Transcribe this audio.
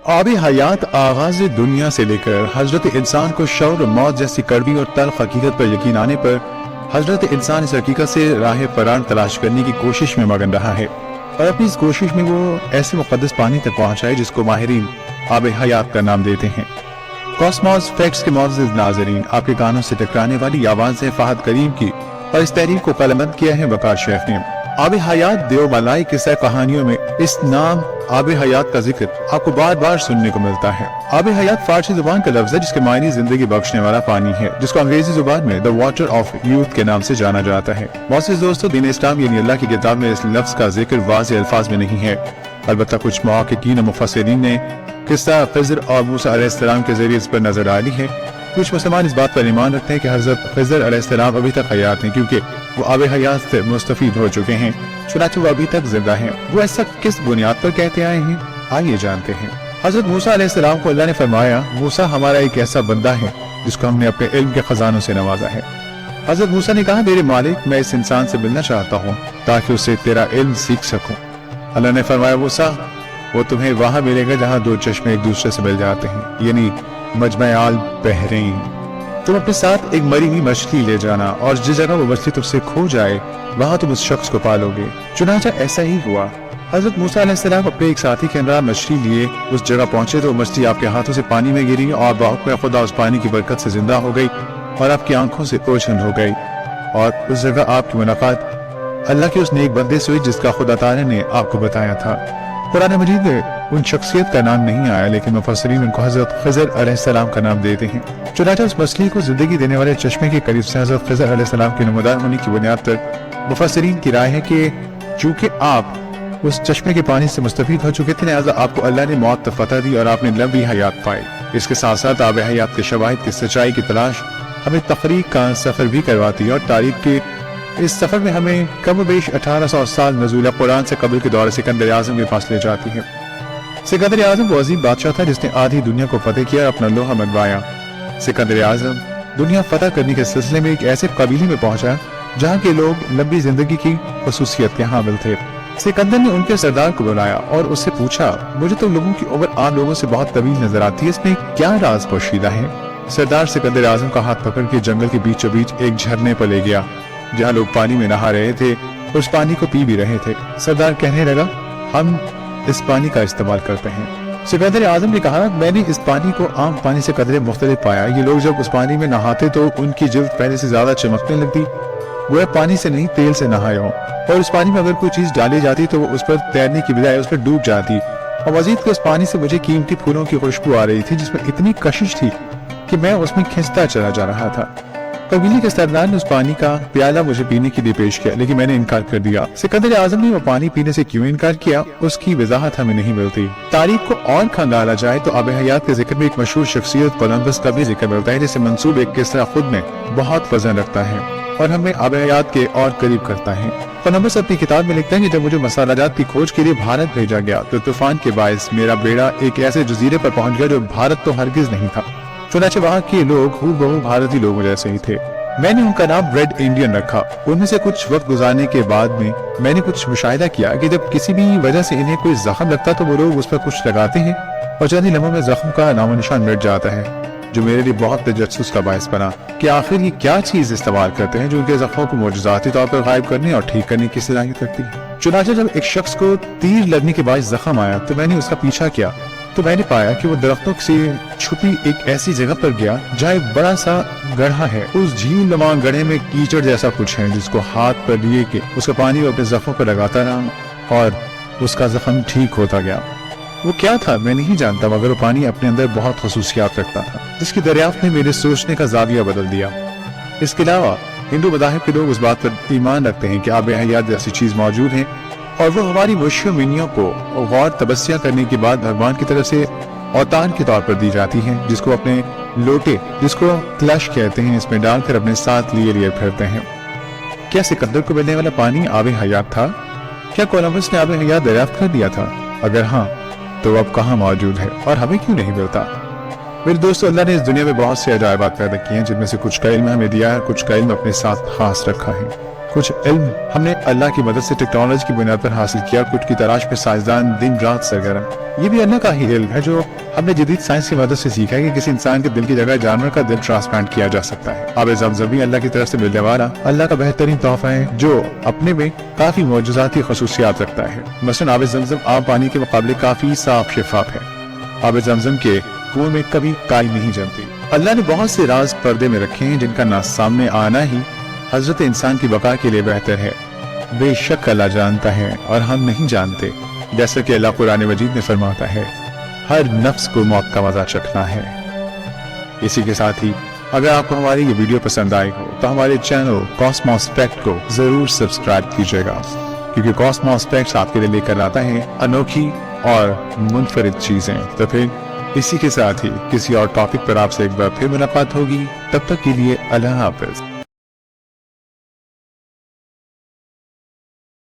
आब हयात आगाज दुनिया से लेकर हजरत इंसान को शौर और मौत जैसी कड़वी और तल्ख हकीकत पर यकीन आने पर हजरत इंसान इस हकीकत से राह फरार तलाश करने की कोशिश में मगन रहा है और अपनी इस कोशिश में वो ऐसे मुकद्दस पानी तक पहुंचा है जिसको माहिरीन आब हयात का नाम देते हैं। कॉस्मॉस फैक्ट्स के मौजूद नाजरीन, आपके कानों से टकराने वाली आवाज है फहद करीम की और इस तहरीर को कलमबंद किया है वकार शेख ने। आब हयात देवबलाई किस्सा कहानियों में इस नाम आब हयात का जिक्र आपको बार बार सुनने को मिलता है। आब हयात फारसी जुबान का लफ्ज है जिसके मायने जिंदगी बख्शने वाला पानी है, जिसको अंग्रेजी जुबान में द वाटर ऑफ यूथ के नाम से जाना जाता है। मोअज़्ज़िज़ दोस्तों, दीन इस्लाम यानी अल्लाह की किताब में इस लफ्ज का जिक्र वाज़ेह अल्फाज में नहीं है, अलबत्ता कुछ मुहक्किकीन और मुफस्सिरीन ने किस्सा खिज़र और मूसा अलैहिस्सलाम के जरिए इस पर नजर डाली है। कुछ मुसलमान इस बात पर ईमान रखते हैं कि हज़रत खिज़र अलैहिस्सलाम अभी तक हयात हैं क्योंकि वो आब हयात से मुस्तफीद हो चुके हैं, चुनांचे वो अभी तक जिंदा हैं। वो ऐसा किस बुनियाद पर कहते आए हैं, आइए जानते हैं। हज़रत मूसा अलैहिस्सलाम को अल्लाह ने फरमाया, मूसा हमारा एक ऐसा बंदा है जिसको हमने अपने इल्म के खजानों से नवाजा है। हज़रत मूसा ने कहा, मेरे मालिक, मैं इस इंसान से मिलना चाहता हूँ ताकि उससे तेरा इल्म सीख सकूं। अल्लाह ने फरमाया, मूसा वो तुम्हें वहां मिलेगा जहाँ दो चश्मे एक दूसरे से मिल जाते हैं, यानी मजमा आल बहरैन। तुम अपने साथ एक मरी हुई मछली ले जाना और जिस जगह वो मछली तुमसे खो जाए वहां तुम उस शख्स को पालोगे। चुनांचा ऐसा ही हुआ। हजरत मूसा अलैहिस्सलाम अपने एक साथी के हमरा मछली लिए उस जगह पहुंचे तो मछली आपके हाथों से पानी में गिरी और बाहुक़ खुदा उस पानी की बरकत से जिंदा हो गई और आपकी आंखों से रोशन हो गई और उस जगह आपकी मुलाकात अल्लाह के उस नेक बंदे से हुई जिसका खुदा ताला ने आपको बताया था। कुरान मजीद में उन शख्सियत का नाम नहीं आया लेकिन मुफस्सिरीन उनको हजरत खिज़र अलैहिस्सलाम का नाम देते हैं। चुनांचे उस मछली को जिंदगी देने वाले चश्मे के करीब से हजरत खिज़र अलैहिस्सलाम के नमूदार होने की बुनियाद पर मुफस्सिरीन की राय है कि चूंकि आप उस चश्मे के पानी से मुस्तफीद हो चुके थे लिहाजा आपको अल्लाह ने मौत फतह दी और आपने लंबी हयात पाई। इसके साथ साथ आब हयात के शवाहिद की सच्चाई की तलाश हमें तफरीक का सफर भी करवाती है और तारीख के इस सफर में हमें कम बेश 1800 साल नज़ूल कुरान से कबल के दौर सिकंदर आज़म के पास ले जाती है। सिकंदर आज़म वो अजीम बादशाह था जिसने आधी दुनिया को फतेह किया और अपना लोहा मनवाया। सिकंदर आज़म दुनिया फतह करने के सिलसिले में एक ऐसे कबीले में पहुंचा जहाँ के लोग लंबी जिंदगी की खसूसियत के हामिल थे। सिकंदर ने उनके सरदार को बुलाया और उससे पूछा, मुझे तो लोगों की उम्र आम लोगों से बहुत तवील नजर आती है, इसमें क्या राज पोशीदा है। सरदार सिकंदर आज़म का हाथ पकड़ के जंगल के बीचों बीच एक झरने पर ले गया जहाँ लोग पानी में नहा रहे थे, उस पानी को पी भी रहे थे। सरदार कहने लगा, हम इस पानी का इस्तेमाल करते हैं। सिकंदर आज़म ने कहा, मैंने इस पानी को आम पानी से कदरे मुख्तलिफ पाया। ये लोग जब उस पानी में नहाते तो उनकी जिल्द पहले से ज्यादा चमकने लगती, वो पानी से नहीं तेल से नहाए हो, और उस पानी में अगर कोई चीज डाली जाती तो वो उस पर तैरने की बजाय उस पर डूब जाती। और मजीद के उस पानी से मुझे कीमती फूलों की खुशबू आ रही थी जिसमें इतनी कशिश थी कि मैं उसमें खिंचता चला जा रहा था। कबीले के सरदार ने उस पानी का प्याला मुझे पीने के लिए पेश किया लेकिन मैंने इनकार कर दिया। सिकंदर आज़म ने वो पानी पीने से क्यों इनकार किया उसकी वजाहत हमें नहीं मिलती। तारीख को और खंगाला जाए तो आब हयात के जिक्र में एक मशहूर शख्सियत कोलंबस का भी जिक्र मिलता है जिसे मंसूब एक किस्सा खुद में बहुत वजन रखता है और हमें आब हयात के और करीब करता है। कोलंबस अपनी किताब में लिखता है कि जब मुझे मसालाजात की खोज के लिए भारत भेजा गया तो तूफान के बायस मेरा बेड़ा एक ऐसे जजीरे पर पहुंच गया जो भारत तो हरगिज नहीं था। चुनांचे वहाँ के लोग हूबहू भारतीय लोगों जैसे ही थे। मैंने उनका नाम रेड इंडियन रखा। उनमें से कुछ वक्त गुजारने के बाद में मैंने कुछ मुशाहिदा किया कि जब किसी भी वजह से इन्हें कोई जख्म लगता तो वो लोग उस पर कुछ लगाते हैं और चंद ही लम्हों में जख्म का नामो निशान मिट जाता है, जो मेरे लिए बहुत तजस्सुस का बायस बना कि आखिर ये क्या चीज इस्तेमाल करते हैं जो उनके जख्मों को मोजज़ाती तौर पर गायब करने और ठीक करने की सलाहियत रखती है। चुनांचे जब एक शख्स को तीर लगने के बाद जख्म आया तो मैंने उसका पीछा किया तो मैंने पाया कि वो दरख्तों से छुपी एक ऐसी जगह पर गया जहाँ एक बड़ा सा गड्ढा है। उस झील नुमा गड्ढे में कीचड़ जैसा कुछ है जिसको हाथ पर लिए के उसका पानी वो अपने जख्मों पर लगाता रहा और उसका जख्म ठीक होता गया। वो क्या था मैं नहीं जानता मगर वो पानी अपने अंदर बहुत खसूसियात रखता था जिसकी दरियाफ्त ने मेरे सोचने का जाविया बदल दिया। इसके अलावा हिंदू मज़ाहिब के लोग उस बात पर ईमान रखते हैं कि आब हयात जैसी चीज मौजूद है और वो हमारी मुश्किल मिनियों को गौर तपस्या करने के बाद भगवान की तरफ से औतान के तौर पर दी जाती है जिसको अपने लोटे जिसको क्लश कहते हैं इसमें डालकर अपने साथ लिए लिए फिरते हैं। क्या सिकंदर को मिलने वाला पानी आब हयात था? क्या कोलंबस ने आब हयात दरियाफ्त कर दिया था? अगर हाँ तो अब कहाँ मौजूद है और हमें क्यों नहीं मिलता? मेरे दोस्तों, अल्लाह ने इस दुनिया में बहुत से अजायबात पैदा किए हैं जिनमें से कुछ का इल्म हमें दिया है, कुछ का इल्म अपने साथ खास रखा है। कुछ इल्म हमने अल्लाह की मदद से टेक्नोलॉजी की बुनियाद पर हासिल किया, कुछ की तलाश में साइंसदान दिन रात सरगर्म। ये भी अल्लाह का ही इल्म है जो हमने जदीद साइंस की मदद से सीखा है कि किसी इंसान के दिल की जगह जानवर का दिल ट्रांसप्लांट किया जा सकता है। आब ज़मज़म भी अल्लाह की तरफ से मिलने वाला अल्लाह का बेहतरीन तोहफा है जो अपने में काफी मौजूदाती खसूसियात रखता है। मसलन आब ज़मज़म आम पानी के मुकाबले काफी साफ शिफाफ है। आब ज़मज़म के कुएं में कभी काई नहीं जमती। अल्लाह ने बहुत से राज पर्दे में रखे हैं जिनका ना सामने आना ही हजरत इंसान की बका के लिए बेहतर है। बेशक अल्लाह जानता है और हम नहीं जानते, जैसा कि अल्लाह कुरान मजीद में फरमाता है, हर नफ्स को मौत का मजा चखना है। इसी के साथ ही अगर आपको हमारी ये वीडियो पसंद आई हो तो हमारे चैनल कॉस्मोस फैक्ट को जरूर सब्सक्राइब कीजिएगा, क्योंकि कॉस्मोस फैक्ट्स आपके लिए लेकर आता है अनोखी और मुनफरिद चीजें। तो फिर इसी के साथ ही किसी और टॉपिक पर आपसे एक बार फिर मुलाकात होगी। तब तक के लिए अल्लाह हाफिज।